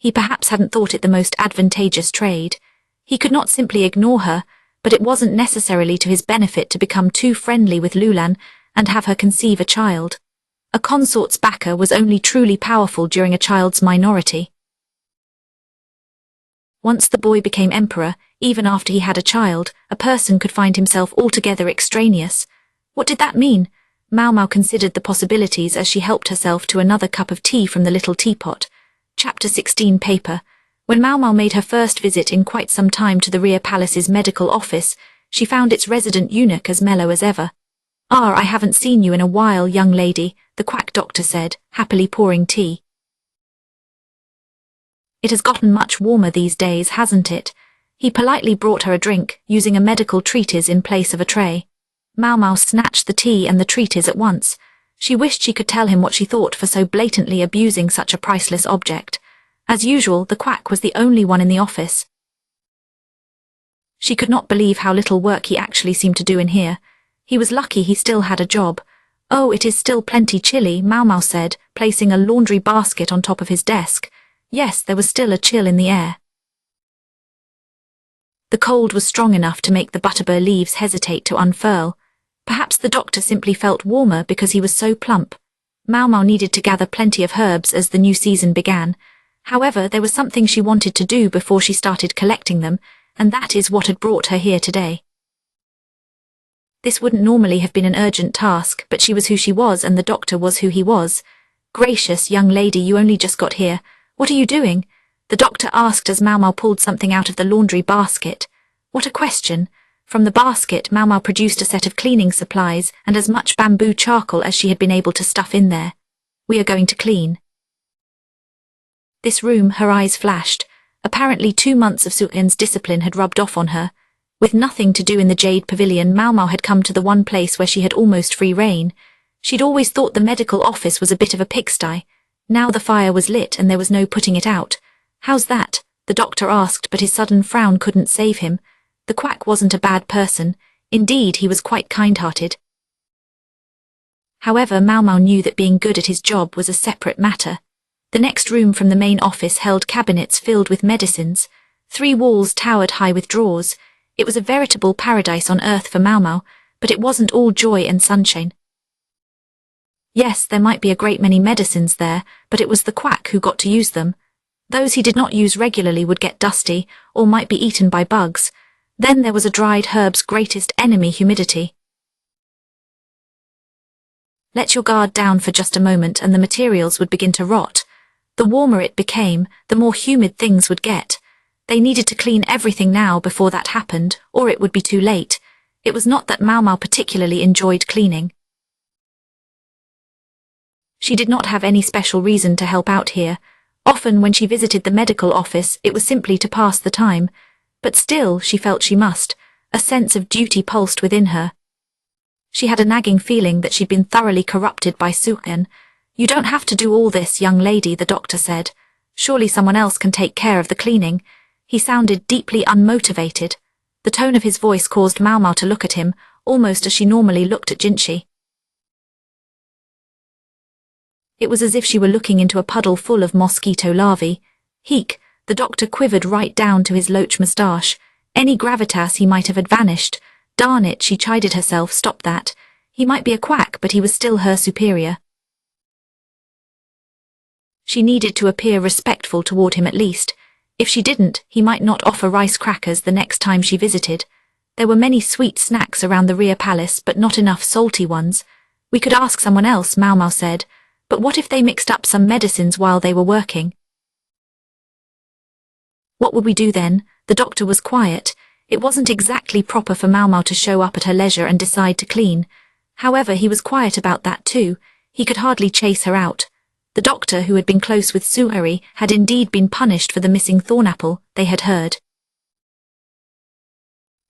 He perhaps hadn't thought it the most advantageous trade. He could not simply ignore her, but it wasn't necessarily to his benefit to become too friendly with Lulan and have her conceive a child. A consort's backer was only truly powerful during a child's minority. Once the boy became emperor, even after he had a child, a person could find himself altogether extraneous. What did that mean? Maomao considered the possibilities as she helped herself to another cup of tea from the little teapot. Chapter 16 paper. When Maomao made her first visit in quite some time to the rear palace's medical office, she found its resident eunuch as mellow as ever. "Ah, I haven't seen you in a while, young lady," the quack doctor said, happily pouring tea. "It has gotten much warmer these days, hasn't it?" He politely brought her a drink, using a medical treatise in place of a tray. Maomao snatched the tea and the treatise at once. She wished she could tell him what she thought for so blatantly abusing such a priceless object. As usual, the quack was the only one in the office. She could not believe how little work he actually seemed to do in here. He was lucky he still had a job. "Oh, it is still plenty chilly," Maomao said, placing a laundry basket on top of his desk. Yes, there was still a chill in the air. The cold was strong enough to make the butterbur leaves hesitate to unfurl. Perhaps the doctor simply felt warmer because he was so plump. Maomao needed to gather plenty of herbs as the new season began. However, there was something she wanted to do before she started collecting them, and that is what had brought her here today. This wouldn't normally have been an urgent task, but she was who she was and the doctor was who he was. "Gracious young lady, you only just got here. What are you doing?" the doctor asked as Maomao pulled something out of the laundry basket. What a question! From the basket, Maomao produced a set of cleaning supplies and as much bamboo charcoal as she had been able to stuff in there. "We are going to clean this room," her eyes flashed. Apparently 2 months of Su'en's discipline had rubbed off on her. With nothing to do in the Jade Pavilion, Maomao had come to the one place where she had almost free reign. She'd always thought the medical office was a bit of a pigsty. Now the fire was lit and there was no putting it out. "How's that?" the doctor asked, but his sudden frown couldn't save him. The quack wasn't a bad person. Indeed, he was quite kind-hearted. However, Maomao knew that being good at his job was a separate matter. The next room from the main office held cabinets filled with medicines. 3 walls towered high with drawers. It was a veritable paradise on earth for Maomao, but it wasn't all joy and sunshine. Yes, there might be a great many medicines there, but it was the quack who got to use them. Those he did not use regularly would get dusty, or might be eaten by bugs. Then there was a dried herb's greatest enemy, humidity. Let your guard down for just a moment and the materials would begin to rot. The warmer it became, the more humid things would get. They needed to clean everything now before that happened, or it would be too late. It was not that Maomao particularly enjoyed cleaning. She did not have any special reason to help out here. Often when she visited the medical office, it was simply to pass the time. But still, she felt she must. A sense of duty pulsed within her. She had a nagging feeling that she'd been thoroughly corrupted by Su'en. "You don't have to do all this, young lady," the doctor said. "Surely someone else can take care of the cleaning." He sounded deeply unmotivated. The tone of his voice caused Maomao to look at him, almost as she normally looked at Jinshi. It was as if she were looking into a puddle full of mosquito larvae. "Heek," the doctor quivered right down to his loach moustache. Any gravitas he might have had vanished. Darn it, she chided herself, stop that. He might be a quack, but he was still her superior. She needed to appear respectful toward him at least. If she didn't, he might not offer rice crackers the next time she visited. There were many sweet snacks around the rear palace, but not enough salty ones. "We could ask someone else," Maomao said. "But what if they mixed up some medicines while they were working?" "What would we do then?" The doctor was quiet. It wasn't exactly proper for Maomao to show up at her leisure and decide to clean. However, he was quiet about that too. He could hardly chase her out. The doctor, who had been close with Su'eri, had indeed been punished for the missing thornapple, they had heard.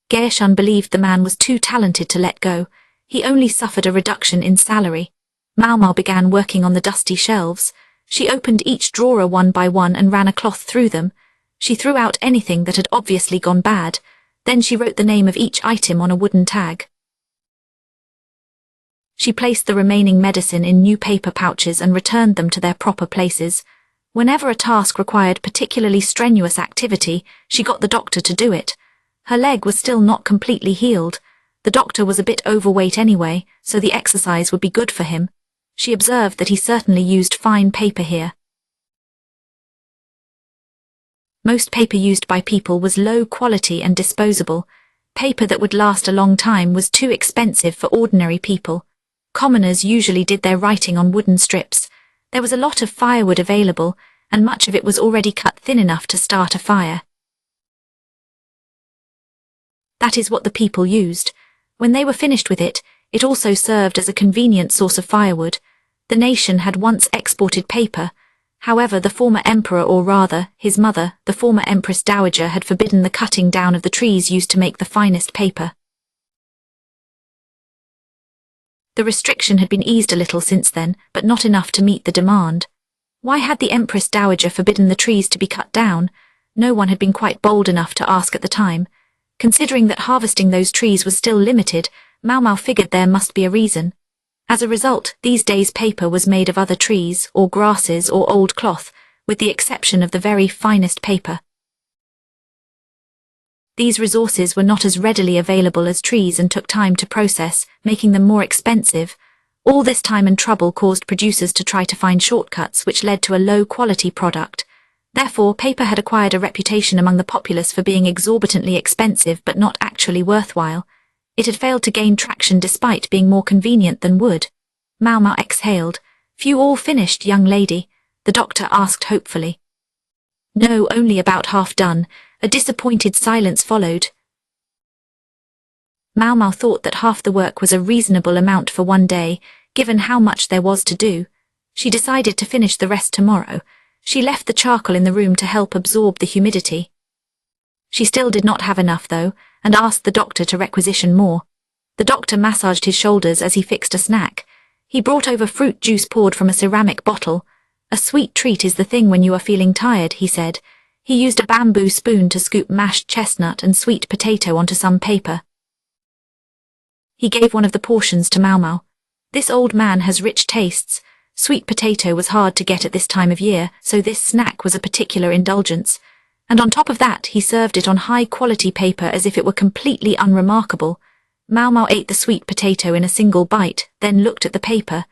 Gaeshun believed the man was too talented to let go. He only suffered a reduction in salary. Maomao began working on the dusty shelves. She opened each drawer one by one and ran a cloth through them. She threw out anything that had obviously gone bad. Then she wrote the name of each item on a wooden tag. She placed the remaining medicine in new paper pouches and returned them to their proper places. Whenever a task required particularly strenuous activity, she got the doctor to do it. Her leg was still not completely healed. The doctor was a bit overweight anyway, so the exercise would be good for him. She observed that he certainly used fine paper here. Most paper used by people was low quality and disposable. Paper that would last a long time was too expensive for ordinary people. Commoners usually did their writing on wooden strips. There was a lot of firewood available, and much of it was already cut thin enough to start a fire. That is what the people used. When they were finished with it, it also served as a convenient source of firewood. The nation had once exported paper. However, the former emperor, or rather, his mother, the former Empress Dowager, had forbidden the cutting down of the trees used to make the finest paper. The restriction had been eased a little since then, but not enough to meet the demand. Why had the Empress Dowager forbidden the trees to be cut down? No one had been quite bold enough to ask at the time. Considering that harvesting those trees was still limited, Maomao figured there must be a reason. As a result, these days paper was made of other trees, or grasses, or old cloth, with the exception of the very finest paper. These resources were not as readily available as trees and took time to process, making them more expensive. All this time and trouble caused producers to try to find shortcuts, which led to a low-quality product. Therefore, paper had acquired a reputation among the populace for being exorbitantly expensive but not actually worthwhile. It had failed to gain traction despite being more convenient than wood. Maomao exhaled. "Few all finished, young lady?" the doctor asked hopefully. "No, only about half done." A disappointed silence followed. Maomao thought that half the work was a reasonable amount for one day, given how much there was to do. She decided to finish the rest tomorrow. She left the charcoal in the room to help absorb the humidity. She still did not have enough, though, and asked the doctor to requisition more. The doctor massaged his shoulders as he fixed a snack. He brought over fruit juice poured from a ceramic bottle. "A sweet treat is the thing when you are feeling tired," he said. He used a bamboo spoon to scoop mashed chestnut and sweet potato onto some paper. He gave one of the portions to Maomao. "This old man has rich tastes." Sweet potato was hard to get at this time of year, so this snack was a particular indulgence. And on top of that, he served it on high-quality paper as if it were completely unremarkable. Maomao ate the sweet potato in a single bite, then looked at the paper.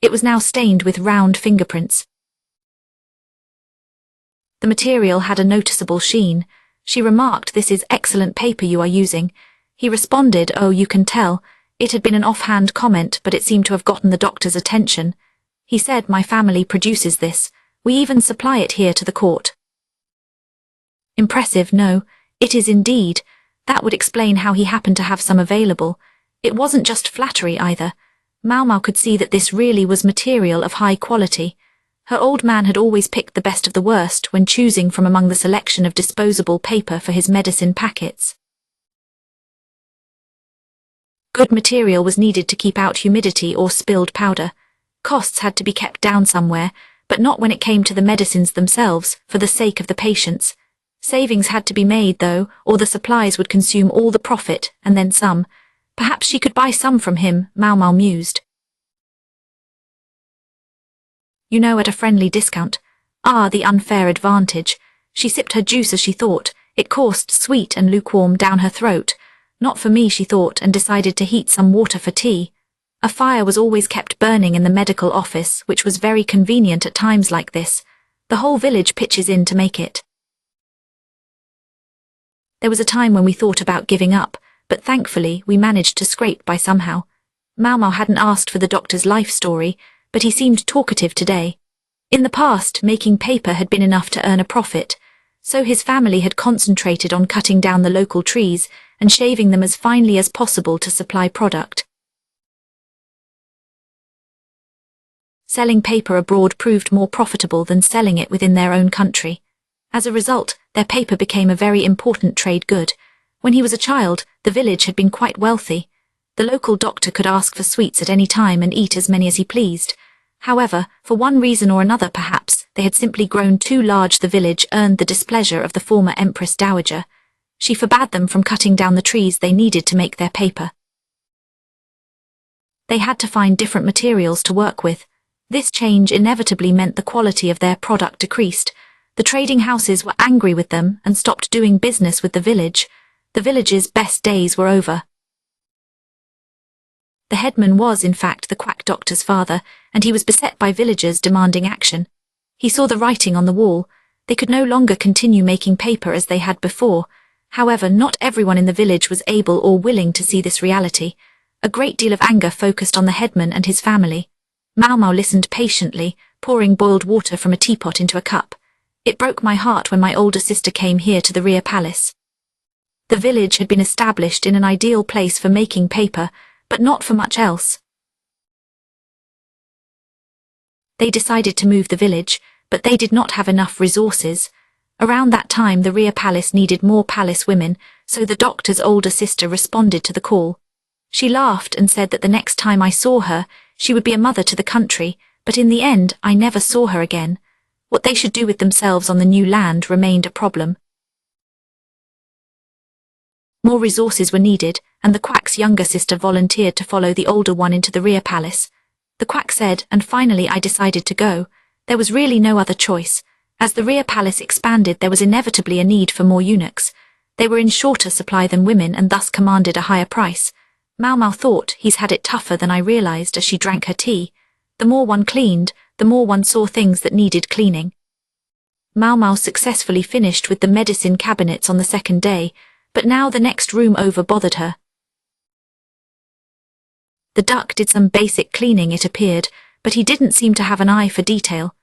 It was now stained with round fingerprints. The material had a noticeable sheen. She remarked, "This is excellent paper you are using." He responded, "Oh, you can tell." It had been an offhand comment, but it seemed to have gotten the doctor's attention. He said, "My family produces this. We even supply it here to the court." Impressive, no? It is indeed. That would explain how he happened to have some available. It wasn't just flattery either. Maomao could see that this really was material of high quality. Her old man had always picked the best of the worst when choosing from among the selection of disposable paper for his medicine packets. Good material was needed to keep out humidity or spilled powder. Costs had to be kept down somewhere, but not when it came to the medicines themselves, for the sake of the patients. Savings had to be made, though, or the supplies would consume all the profit, and then some. Perhaps she could buy some from him, Maomao mused. You know, at a friendly discount. Ah, the unfair advantage. She sipped her juice as she thought. It coursed sweet and lukewarm down her throat. Not for me, she thought, and decided to heat some water for tea. A fire was always kept burning in the medical office, which was very convenient at times like this. The whole village pitches in to make it. There was a time when we thought about giving up, but thankfully we managed to scrape by somehow. Maomao hadn't asked for the doctor's life story, but he seemed talkative today. In the past, making paper had been enough to earn a profit, so his family had concentrated on cutting down the local trees and shaving them as finely as possible to supply product. Selling paper abroad proved more profitable than selling it within their own country. As a result, their paper became a very important trade good. When he was a child, the village had been quite wealthy. The local doctor could ask for sweets at any time and eat as many as he pleased. However, for one reason or another perhaps, they had simply grown too large. The village earned the displeasure of the former Empress Dowager. She forbade them from cutting down the trees they needed to make their paper. They had to find different materials to work with. This change inevitably meant the quality of their product decreased. The trading houses were angry with them and stopped doing business with the village. The village's best days were over. The headman was, in fact, the quack doctor's father, and he was beset by villagers demanding action. He saw the writing on the wall. They could no longer continue making paper as they had before. However, not everyone in the village was able or willing to see this reality. A great deal of anger focused on the headman and his family. Maomao listened patiently, pouring boiled water from a teapot into a cup. It broke my heart when my older sister came here to the rear palace. The village had been established in an ideal place for making paper, but not for much else. They decided to move the village, but they did not have enough resources. Around that time the rear palace needed more palace women, so the doctor's older sister responded to the call. She laughed and said that the next time I saw her, she would be a mother to the country, but in the end I never saw her again. What they should do with themselves on the new land remained a problem. More resources were needed, and the quack's younger sister volunteered to follow the older one into the rear palace. The quack said, and finally I decided to go. There was really no other choice. As the rear palace expanded, there was inevitably a need for more eunuchs. They were in shorter supply than women and thus commanded a higher price. Maomao thought, he's had it tougher than I realized as she drank her tea. The more one cleaned, the more one saw things that needed cleaning. Maomao successfully finished with the medicine cabinets on the second day, but now the next room over bothered her. The duck did some basic cleaning, it appeared, but he didn't seem to have an eye for detail.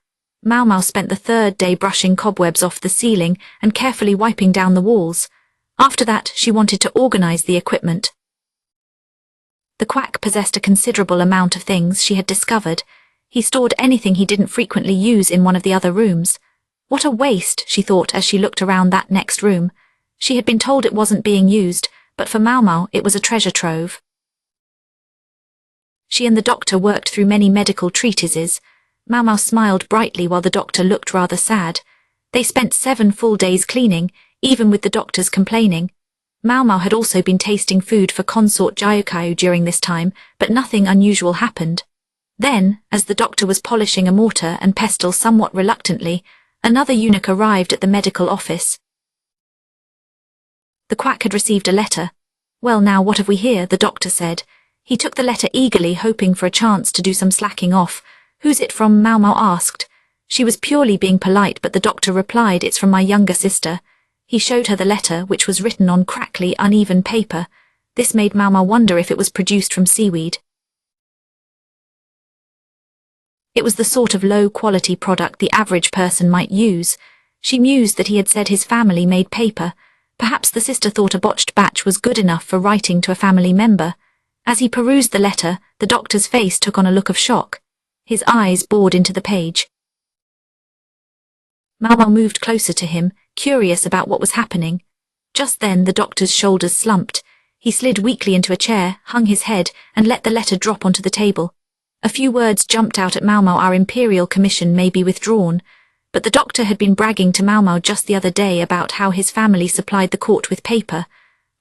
Maomao spent the third day brushing cobwebs off the ceiling and carefully wiping down the walls. After that, she wanted to organize the equipment. The quack possessed a considerable amount of things she had discovered. He stored anything he didn't frequently use in one of the other rooms. What a waste, she thought as she looked around that next room. She had been told it wasn't being used, but for Maomao it was a treasure trove. She and the doctor worked through many medical treatises. Maomao smiled brightly while the doctor looked rather sad. They spent 7 full days cleaning, even with the doctors complaining. Maomao had also been tasting food for consort Gyukayu during this time, but nothing unusual happened. Then, as the doctor was polishing a mortar and pestle somewhat reluctantly, another eunuch arrived at the medical office. The quack had received a letter. Well, now what have we here? The doctor said. He took the letter eagerly, hoping for a chance to do some slacking off. Who's it from? Maomao asked. She was purely being polite, but the doctor replied, it's from my younger sister. He showed her the letter, which was written on crackly, uneven paper. This made Maomao wonder if it was produced from seaweed. It was the sort of low-quality product the average person might use. She mused that he had said his family made paper. Perhaps the sister thought a botched batch was good enough for writing to a family member. As he perused the letter, the doctor's face took on a look of shock. His eyes bored into the page. Maomao moved closer to him, curious about what was happening. Just then the doctor's shoulders slumped. He slid weakly into a chair, hung his head, and let the letter drop onto the table. A few words jumped out at Maomao. Our imperial commission may be withdrawn. But the doctor had been bragging to Maomao just the other day about how his family supplied the court with paper.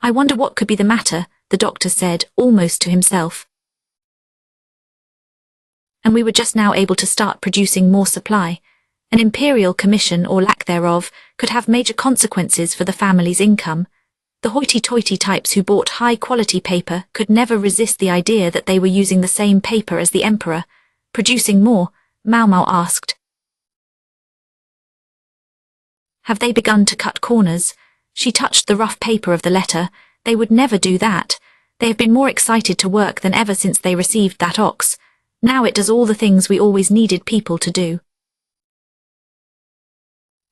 I wonder what could be the matter, the doctor said, almost to himself. And we were just now able to start producing more supply. An imperial commission, or lack thereof, could have major consequences for the family's income. The hoity-toity types who bought high-quality paper could never resist the idea that they were using the same paper as the emperor. Producing more? Maomao asked. Have they begun to cut corners? She touched the rough paper of the letter. They would never do that. They have been more excited to work than ever since they received that ox. Now it does all the things we always needed people to do.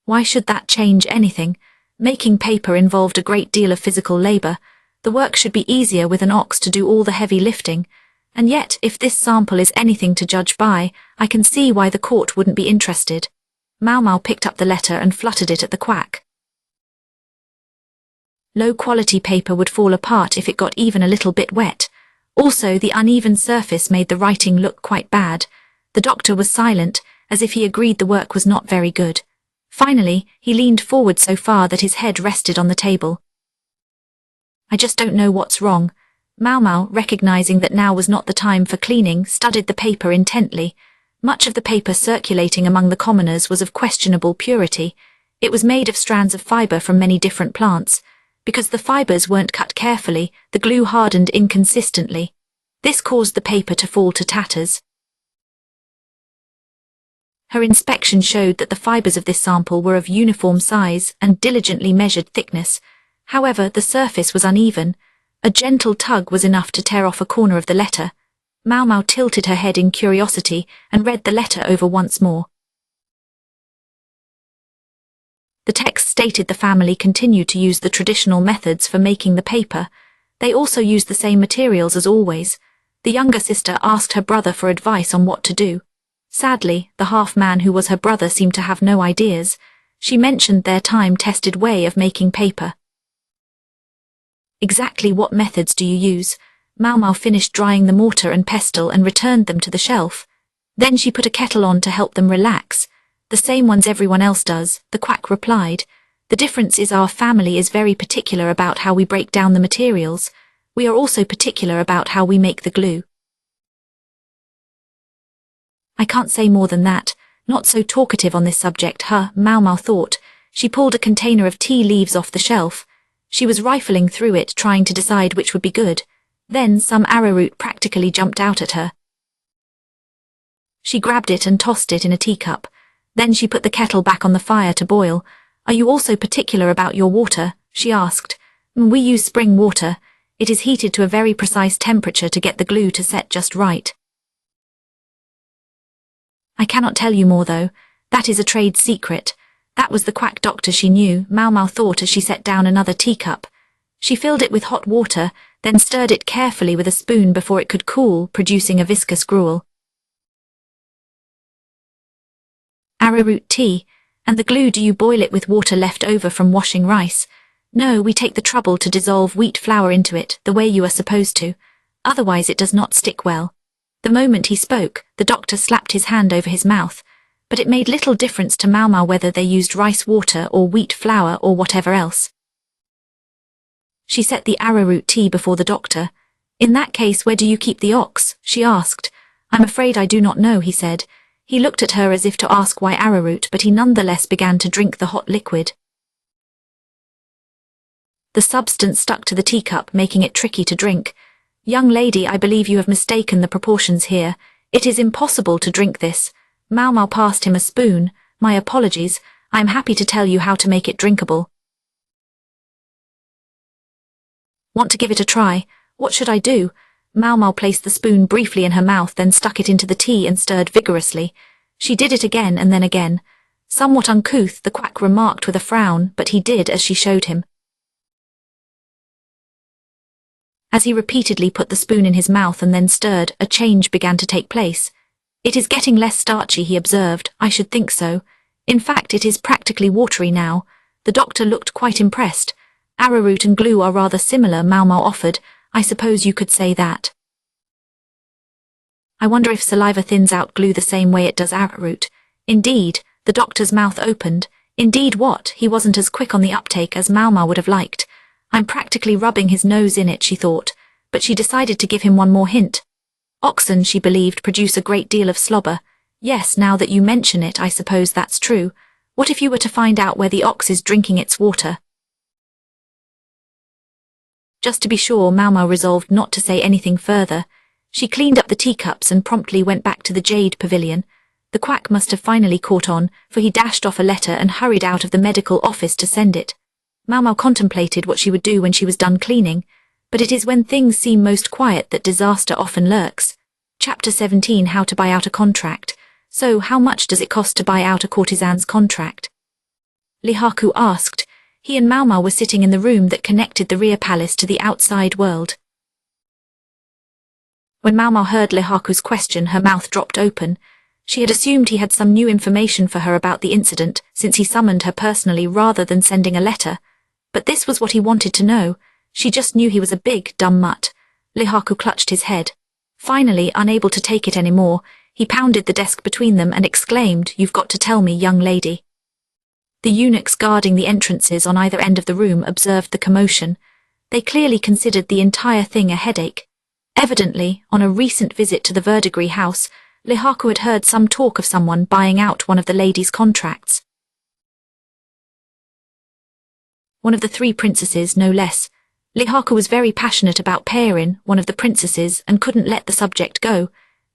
Why should that change anything? Making paper involved a great deal of physical labor. The work should be easier with an ox to do all the heavy lifting. And yet, if this sample is anything to judge by, I can see why the court wouldn't be interested. Maomao picked up the letter and fluttered it at the quack. Low-quality paper would fall apart if it got even a little bit wet. Also, the uneven surface made the writing look quite bad. The doctor was silent, as if he agreed the work was not very good. Finally, he leaned forward so far that his head rested on the table. I just don't know what's wrong. Maomao, recognizing that now was not the time for cleaning, studied the paper intently. Much of the paper circulating among the commoners was of questionable purity. It was made of strands of fiber from many different plants. Because the fibers weren't cut carefully, the glue hardened inconsistently. This caused the paper to fall to tatters. Her inspection showed that the fibers of this sample were of uniform size and diligently measured thickness. However, the surface was uneven. A gentle tug was enough to tear off a corner of the letter. Maomao tilted her head in curiosity and read the letter over once more. The text stated the family continued to use the traditional methods for making the paper. They also used the same materials as always. The younger sister asked her brother for advice on what to do. Sadly, the half-man who was her brother seemed to have no ideas. She mentioned their time-tested way of making paper. Exactly what methods do you use? Maomao finished drying the mortar and pestle and returned them to the shelf. Then she put a kettle on to help them relax. The same ones everyone else does, the quack replied. The difference is our family is very particular about how we break down the materials. We are also particular about how we make the glue. I can't say more than that. Not so talkative on this subject, Maomao thought. She pulled a container of tea leaves off the shelf. She was rifling through it, trying to decide which would be good. Then some arrowroot practically jumped out at her. She grabbed it and tossed it in a teacup. Then she put the kettle back on the fire to boil. Are you also particular about your water? She asked. We use spring water. It is heated to a very precise temperature to get the glue to set just right. I cannot tell you more though. That is a trade secret. That was the quack doctor she knew, Maomao thought as she set down another teacup. She filled it with hot water, then stirred it carefully with a spoon before it could cool, producing a viscous gruel. Arrowroot tea. And the glue, do you boil it with water left over from washing rice? No, we take the trouble to dissolve wheat flour into it, the way you are supposed to. Otherwise it does not stick well. The moment he spoke, the doctor slapped his hand over his mouth. But it made little difference to Maomao whether they used rice water or wheat flour or whatever else. She set the arrowroot tea before the doctor. In that case, where do you keep the ox? She asked. I'm afraid I do not know, he said. He looked at her as if to ask why arrowroot, but he nonetheless began to drink the hot liquid. The substance stuck to the teacup, making it tricky to drink. Young lady, I believe you have mistaken the proportions here. It is impossible to drink this. Maomao passed him a spoon. My apologies. I am happy to tell you how to make it drinkable. Want to give it a try? What should I do? Maomao placed the spoon briefly in her mouth, then stuck it into the tea and stirred vigorously. She did it again and then again. Somewhat uncouth, the quack remarked with a frown, but he did as she showed him. As he repeatedly put the spoon in his mouth and then stirred, a change began to take place. It is getting less starchy, he observed. I should think so. In fact, it is practically watery now. The doctor looked quite impressed. Arrowroot and glue are rather similar, Maomao offered. I suppose you could say that. I wonder if saliva thins out glue the same way it does arrowroot. Indeed, the doctor's mouth opened. Indeed what? He wasn't as quick on the uptake as Maomao would have liked. I'm practically rubbing his nose in it, she thought, but she decided to give him one more hint. Oxen, she believed, produce a great deal of slobber. Yes, now that you mention it, I suppose that's true. What if you were to find out where the ox is drinking its water? Just to be sure, Maomao resolved not to say anything further. She cleaned up the teacups and promptly went back to the jade pavilion. The quack must have finally caught on, for he dashed off a letter and hurried out of the medical office to send it. Maomao contemplated what she would do when she was done cleaning, but it is when things seem most quiet that disaster often lurks. Chapter 17, How to Buy Out a Contract. So, how much does it cost to buy out a courtesan's contract? Lihaku asked. He and Maomao were sitting in the room that connected the rear palace to the outside world. When Maomao heard Lihaku's question, her mouth dropped open. She had assumed he had some new information for her about the incident, since he summoned her personally rather than sending a letter. But this was what he wanted to know. She just knew he was a big, dumb mutt. Lihaku clutched his head. Finally, unable to take it any more, he pounded the desk between them and exclaimed, You've got to tell me, young lady. The eunuchs guarding the entrances on either end of the room observed the commotion. They clearly considered the entire thing a headache. Evidently, on a recent visit to the verdigris house, Lihaku had heard some talk of someone buying out one of the lady's contracts. One of the 3 princesses, no less. Lihaku was very passionate about pairing one of the princesses and couldn't let the subject go.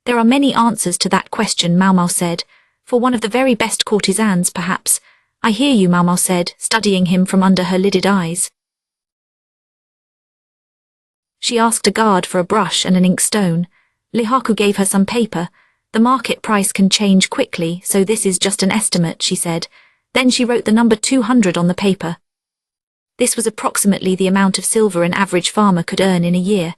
There are many answers to that question, Maomao said. For one of the very best courtesans, perhaps. I hear you, Maomao said, studying him from under her lidded eyes. She asked a guard for a brush and an inkstone. Lihaku gave her some paper. The market price can change quickly, so this is just an estimate, she said. Then she wrote the number 200 on the paper. This was approximately the amount of silver an average farmer could earn in a year.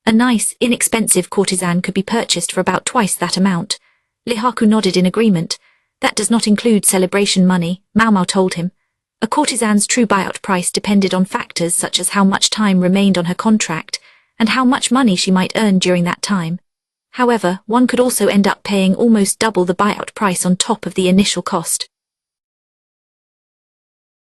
A nice, inexpensive courtesan could be purchased for about twice that amount. Lihaku nodded in agreement. That does not include celebration money, Maomao told him. A courtesan's true buyout price depended on factors such as how much time remained on her contract and how much money she might earn during that time. However, one could also end up paying almost double the buyout price on top of the initial cost.